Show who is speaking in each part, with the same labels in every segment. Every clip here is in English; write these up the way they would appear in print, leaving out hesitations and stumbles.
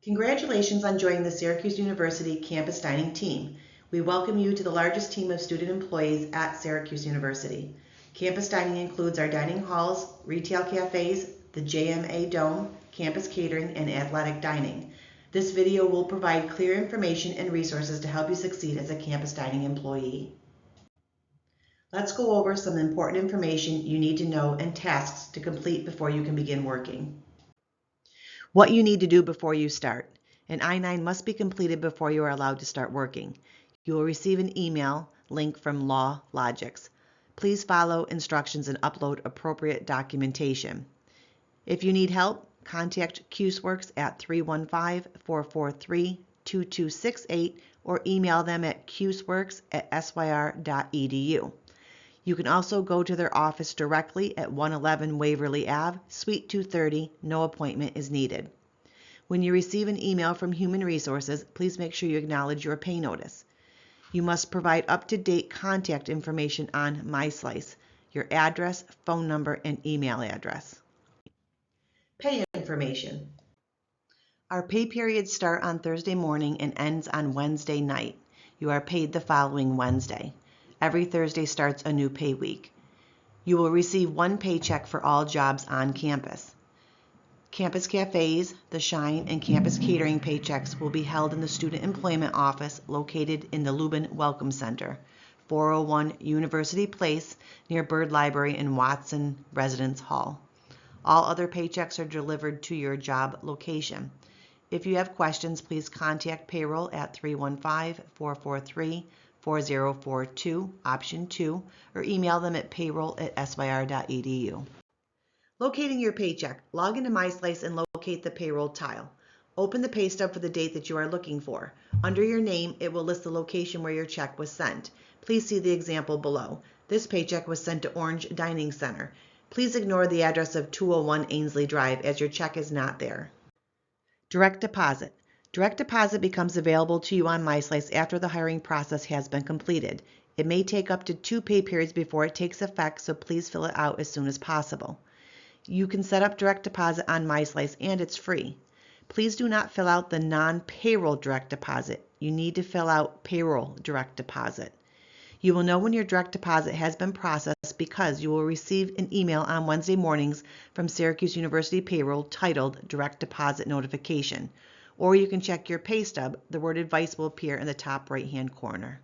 Speaker 1: Congratulations on joining the Syracuse University campus dining team. We welcome you to the largest team of student employees at Syracuse University. Campus dining includes our dining halls, retail cafes, the JMA Dome, campus catering, and athletic dining. This video will provide clear information and resources to help you succeed as a campus dining employee. Let's go over some important information you need to know and tasks to complete before you can begin working. What you need to do before you start. An I-9 must be completed before you are allowed to start working. You will receive an email link from Law Logix. Please follow instructions and upload appropriate documentation. If you need help, contact CUSEWorks at 315-443-2268 or email them at cuseworks@syr.edu. You can also go to their office directly at 111 Waverly Ave, Suite 230. No appointment is needed. When you receive an email from Human Resources, please make sure you acknowledge your pay notice. You must provide up-to-date contact information on MySlice, your address, phone number, and email address. Pay information. Our pay periods start on Thursday morning and ends on Wednesday night. You are paid the following Wednesday. Every Thursday starts a new pay week. You will receive one paycheck for all jobs on campus. Campus cafes, the Shine, and campus catering paychecks will be held in the Student Employment Office located in the Lubin Welcome Center, 401 University Place near Byrd Library and Watson Residence Hall. All other paychecks are delivered to your job location. If you have questions, please contact payroll at 315-443-4042, option 2, or email them at payroll@syr.edu. Locating your paycheck. Log into MySlice and locate the payroll tile. Open the pay stub for the date that you are looking for. Under your name, it will list the location where your check was sent. Please see the example below. This paycheck was sent to Orange Dining Center. Please ignore the address of 201 Ainsley Drive as your check is not there. Direct deposit. Direct deposit becomes available to you on MySlice after the hiring process has been completed. It may take up to 2 pay periods before it takes effect, so please fill it out as soon as possible. You can set up direct deposit on MySlice and it's free. Please do not fill out the non-payroll direct deposit. You need to fill out payroll direct deposit. You will know when your direct deposit has been processed because you will receive an email on Wednesday mornings from Syracuse University Payroll titled Direct Deposit Notification. Or you can check your pay stub. The word advice will appear in the top right-hand corner.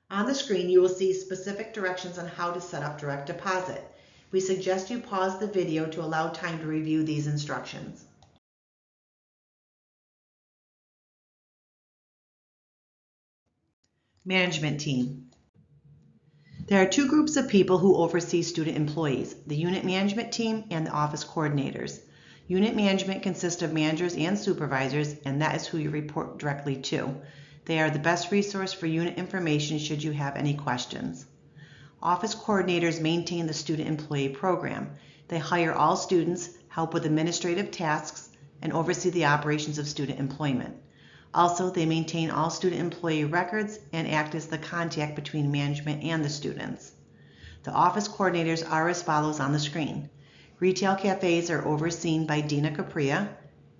Speaker 1: On the screen, you will see specific directions on how to set up direct deposit. We suggest you pause the video to allow time to review these instructions. Management team. There are 2 groups of people who oversee student employees, the unit management team and the office coordinators. Unit management consists of managers and supervisors, and that is who you report directly to. They are the best resource for unit information should you have any questions. Office coordinators maintain the student employee program. They hire all students, help with administrative tasks, and oversee the operations of student employment. Also, they maintain all student employee records and act as the contact between management and the students. The office coordinators are as follows on the screen. Retail cafes are overseen by Dina Capria.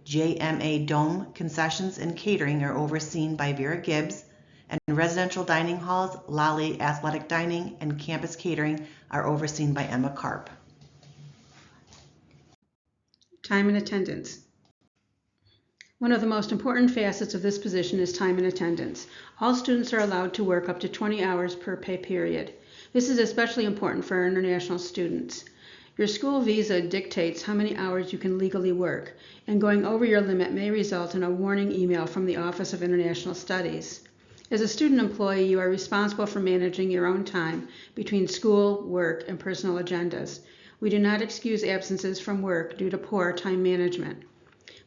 Speaker 1: JMA Dome concessions and catering are overseen by Vera Gibbs. And residential dining halls, Lolly Athletic Dining, and campus catering are overseen by Emma Karp.
Speaker 2: Time and attendance. One of the most important facets of this position is time and attendance. All students are allowed to work up to 20 hours per pay period. This is especially important for our international students. Your school visa dictates how many hours you can legally work, and going over your limit may result in a warning email from the Office of International Studies. As a student employee, you are responsible for managing your own time between school, work, and personal agendas. We do not excuse absences from work due to poor time management.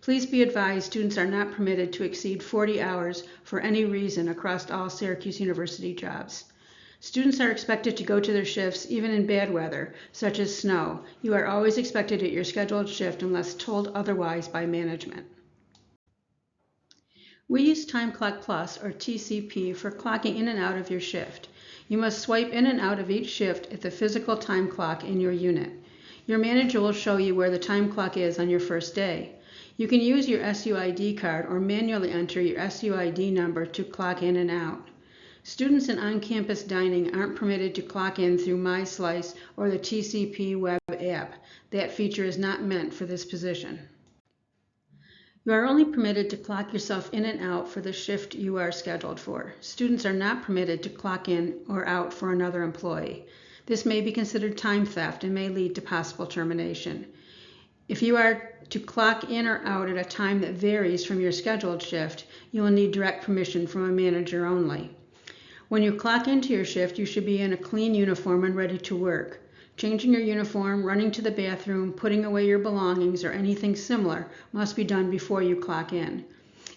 Speaker 2: Please be advised students are not permitted to exceed 40 hours for any reason across all Syracuse University jobs. Students are expected to go to their shifts even in bad weather, such as snow. You are always expected at your scheduled shift unless told otherwise by management. We use Time Clock Plus, or TCP, for clocking in and out of your shift. You must swipe in and out of each shift at the physical time clock in your unit. Your manager will show you where the time clock is on your first day. You can use your SUID card or manually enter your SUID number to clock in and out. Students in on-campus dining aren't permitted to clock in through MySlice or the TCP web app. That feature is not meant for this position. You are only permitted to clock yourself in and out for the shift you are scheduled for. Students are not permitted to clock in or out for another employee. This may be considered time theft and may lead to possible termination. If you are to clock in or out at a time that varies from your scheduled shift, you will need direct permission from a manager only. When you clock into your shift, you should be in a clean uniform and ready to work. Changing your uniform, running to the bathroom, putting away your belongings, or anything similar must be done before you clock in.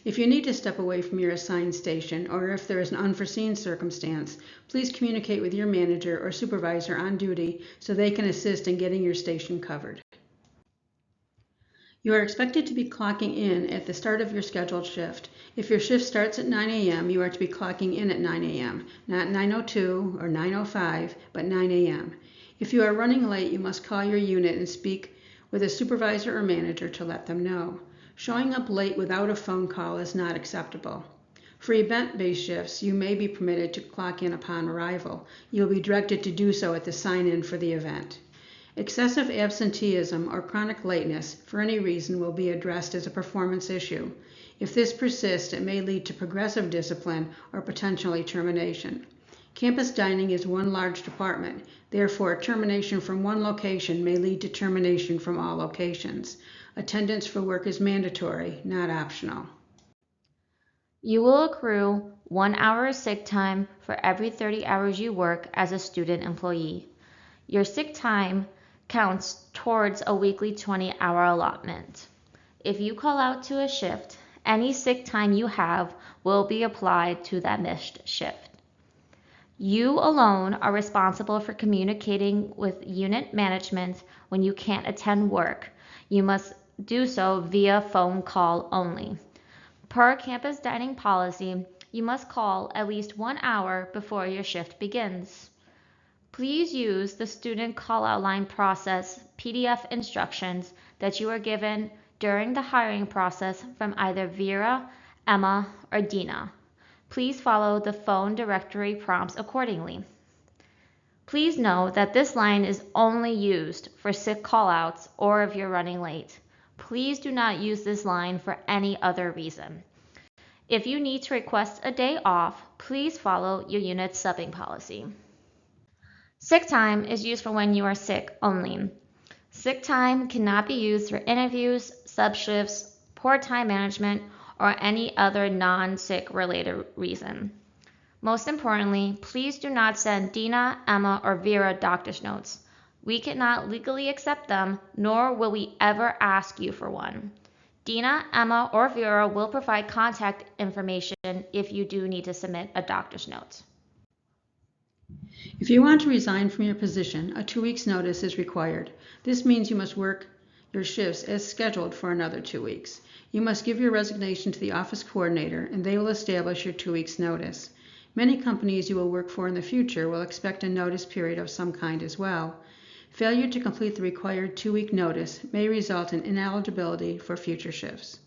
Speaker 2: If you need to step away from your assigned station, or if there is an unforeseen circumstance, please communicate with your manager or supervisor on duty so they can assist in getting your station covered. You are expected to be clocking in at the start of your scheduled shift. If your shift starts at 9 a.m., you are to be clocking in at 9 a.m., not 9:02 or 9:05, but 9 a.m. If you are running late, you must call your unit and speak with a supervisor or manager to let them know. Showing up late without a phone call is not acceptable. For event-based shifts, you may be permitted to clock in upon arrival. You will be directed to do so at the sign-in for the event. Excessive absenteeism or chronic lateness for any reason will be addressed as a performance issue. If this persists, it may lead to progressive discipline or potentially termination. Campus dining is one large department. Therefore, termination from one location may lead to termination from all locations. Attendance for work is mandatory, not optional.
Speaker 3: You will accrue 1 hour of sick time for every 30 hours you work as a student employee. Your sick time counts towards a weekly 20-hour allotment. If you call out to a shift, any sick time you have will be applied to that missed shift. You alone are responsible for communicating with unit management when you can't attend work. You must do so via phone call only. Per campus dining policy, you must call at least 1 hour before your shift begins. Please use the student call-out line process PDF instructions that you were given during the hiring process from either Vera, Emma, or Dina. Please follow the phone directory prompts accordingly. Please know that this line is only used for sick call-outs or if you're running late. Please do not use this line for any other reason. If you need to request a day off, please follow your unit's subbing policy. Sick time is used for when you are sick only. Sick time cannot be used for interviews, sub-shifts, poor time management, or any other non-sick related reason. Most importantly, please do not send Dina, Emma, or Vera doctor's notes. We cannot legally accept them, nor will we ever ask you for one. Dina, Emma, or Vera will provide contact information if you do need to submit a doctor's note.
Speaker 2: If you want to resign from your position, a 2 weeks notice is required. This means you must work your shifts as scheduled for another 2 weeks. You must give your resignation to the office coordinator and they will establish your 2 weeks notice. Many companies you will work for in the future will expect a notice period of some kind as well. Failure to complete the required 2-week notice may result in ineligibility for future shifts.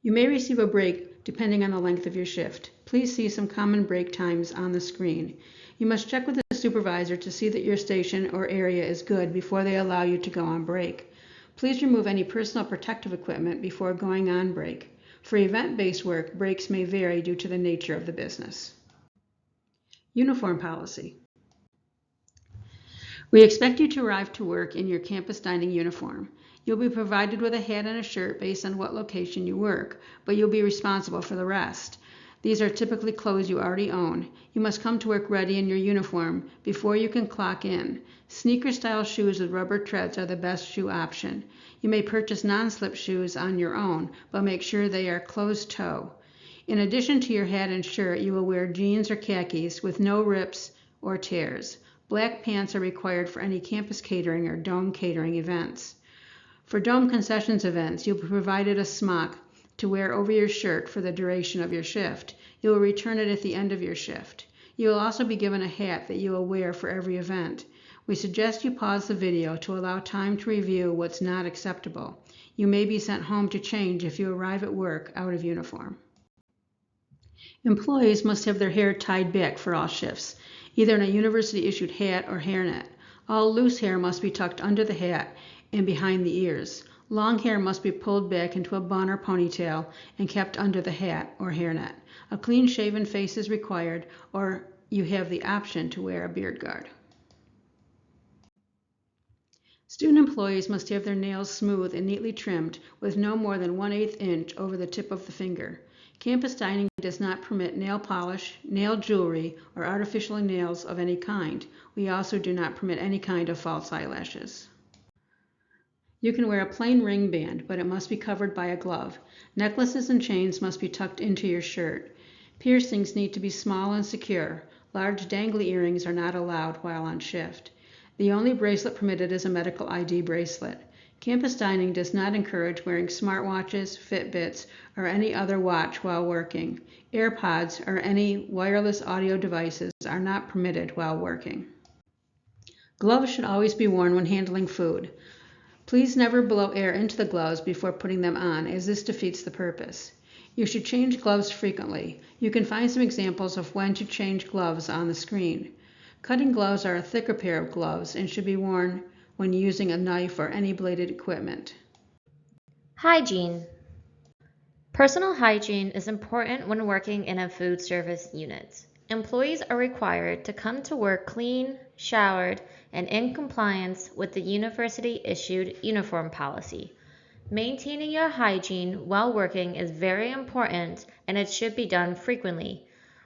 Speaker 2: You may receive a break depending on the length of your shift. Please see some common break times on the screen. You must check with the supervisor to see that your station or area is good before they allow you to go on break. Please remove any personal protective equipment before going on break. For event-based work, breaks may vary due to the nature of the business. Uniform policy. We expect you to arrive to work in your campus dining uniform. You'll be provided with a hat and a shirt based on what location you work, but you'll be responsible for the rest. These are typically clothes you already own. You must come to work ready in your uniform before you can clock in. Sneaker-style shoes with rubber treads are the best shoe option. You may purchase non-slip shoes on your own, but make sure they are closed-toe. In addition to your hat and shirt, you will wear jeans or khakis with no rips or tears. Black pants are required for any campus catering or dome catering events. For dome concessions events, you'll be provided a smock to wear over your shirt for the duration of your shift. You will return it at the end of your shift. You will also be given a hat that you will wear for every event. We suggest you pause the video to allow time to review what's not acceptable. You may be sent home to change if you arrive at work out of uniform. Employees must have their hair tied back for all shifts, either in a university-issued hat or hairnet. All loose hair must be tucked under the hat and behind the ears. Long hair must be pulled back into a bun or ponytail and kept under the hat or hairnet. A clean-shaven face is required, or you have the option to wear a beard guard. Student employees must have their nails smooth and neatly trimmed with no more than 1/8 inch over the tip of the finger. Campus dining does not permit nail polish, nail jewelry, or artificial nails of any kind. We also do not permit any kind of false eyelashes. You can wear a plain ring band, but it must be covered by a glove. Necklaces and chains must be tucked into your shirt. Piercings need to be small and secure. Large dangly earrings are not allowed while on shift. The only bracelet permitted is a medical ID bracelet. Campus dining does not encourage wearing smartwatches, Fitbits, or any other watch while working. AirPods or any wireless audio devices are not permitted while working. Gloves should always be worn when handling food. Please never blow air into the gloves before putting them on, as this defeats the purpose. You should change gloves frequently. You can find some examples of when to change gloves on the screen. Cutting gloves are a thicker pair of gloves and should be worn when using a knife or any bladed equipment.
Speaker 3: Hygiene. Personal hygiene is important when working in a food service unit. Employees are required to come to work clean, showered, and in compliance with the university-issued uniform policy. Maintaining your hygiene while working is very important, and it should be done frequently.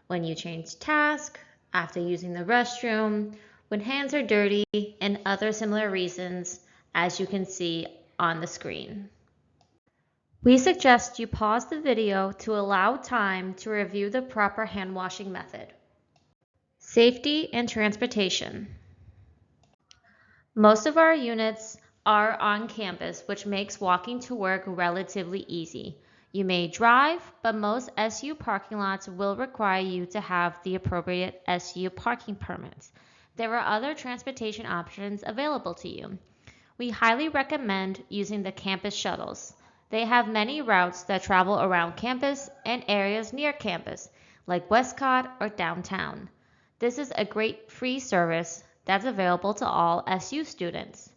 Speaker 3: When you change task, after using the restroom, when hands are dirty, and other similar reasons, as you can see on the screen. We suggest you pause the video to allow time to review the proper hand washing method. Safety and transportation. Most of our units are on campus, which makes walking to work relatively easy. You may drive, but most SU parking lots will require you to have the appropriate SU parking permits. There are other transportation options available to you. We highly recommend using the campus shuttles. They have many routes that travel around campus and areas near campus, like Westcott or downtown. This is a great free service that's available to all SU students.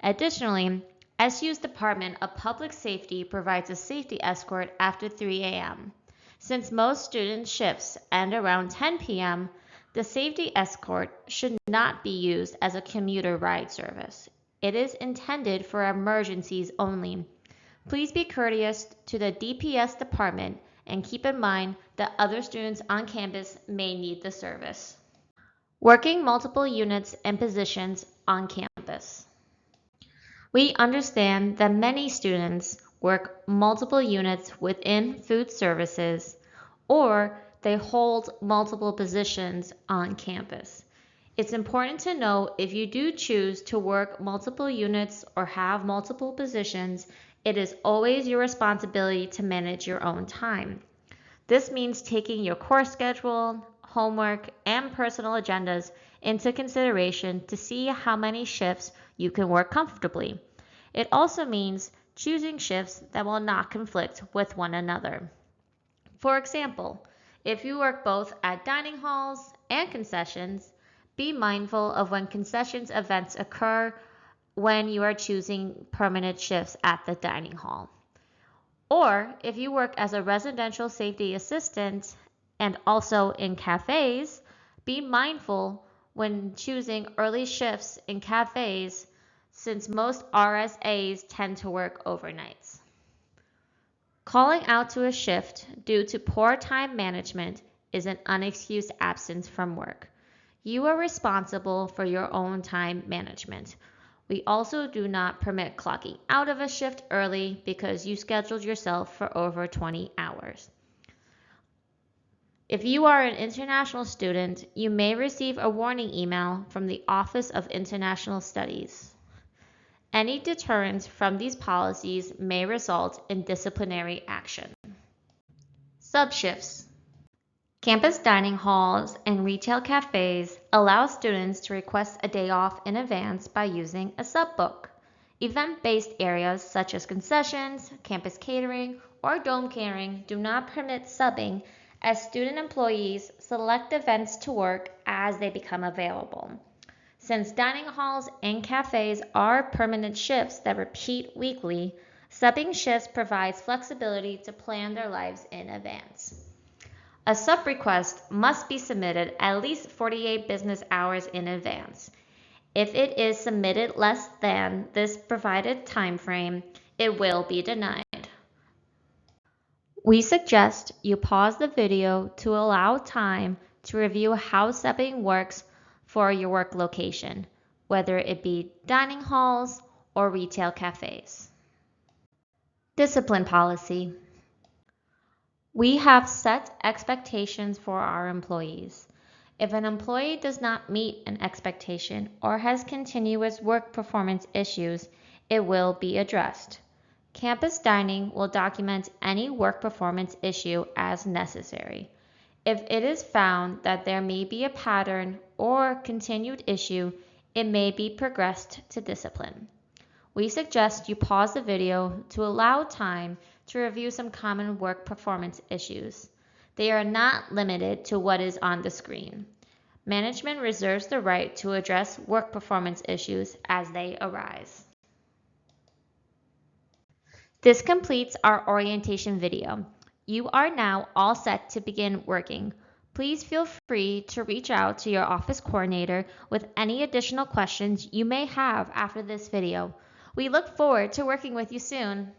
Speaker 3: Additionally, SU's Department of Public Safety provides a safety escort after 3 a.m. Since most student shifts end around 10 p.m., the safety escort should not be used as a commuter ride service. It is intended for emergencies only. Please be courteous to the DPS department and keep in mind that other students on campus may need the service. Working multiple units and positions on campus. We understand that many students work multiple units within food services, or they hold multiple positions on campus. It's important to know if you do choose to work multiple units or have multiple positions, it is always your responsibility to manage your own time. This means taking your course schedule, homework, and personal agendas into consideration to see how many shifts you can work comfortably. It also means choosing shifts that will not conflict with one another. For example, if you work both at dining halls and concessions, be mindful of when concessions events occur when you are choosing permanent shifts at the dining hall. Or if you work as a residential safety assistant and also in cafes, be mindful when choosing early shifts in cafes, since most RSAs tend to work overnights. Calling out to a shift due to poor time management is an unexcused absence from work. You are responsible for your own time management. We also do not permit clocking out of a shift early because you scheduled yourself for over 20 hours. If you are an international student, you may receive a warning email from the Office of International Studies. Any deterrence from these policies may result in disciplinary action. Subshifts. Campus dining halls and retail cafes allow students to request a day off in advance by using a subbook. Event-based areas such as concessions, campus catering, or dome catering do not permit subbing as student employees select events to work as they become available. Since dining halls and cafes are permanent shifts that repeat weekly, subbing shifts provides flexibility to plan their lives in advance. A sub request must be submitted at least 48 business hours in advance. If it is submitted less than this provided time frame, it will be denied. We suggest you pause the video to allow time to review how subbing works for your work location, whether it be dining halls or retail cafes. Discipline policy. We have set expectations for our employees. If an employee does not meet an expectation or has continuous work performance issues, it will be addressed. Campus dining will document any work performance issue as necessary. If it is found that there may be a pattern or continued issue, it may be progressed to discipline. We suggest you pause the video to allow time to review some common work performance issues. They are not limited to what is on the screen. Management reserves the right to address work performance issues as they arise. This completes our orientation video. You are now all set to begin working. Please feel free to reach out to your office coordinator with any additional questions you may have after this video. We look forward to working with you soon.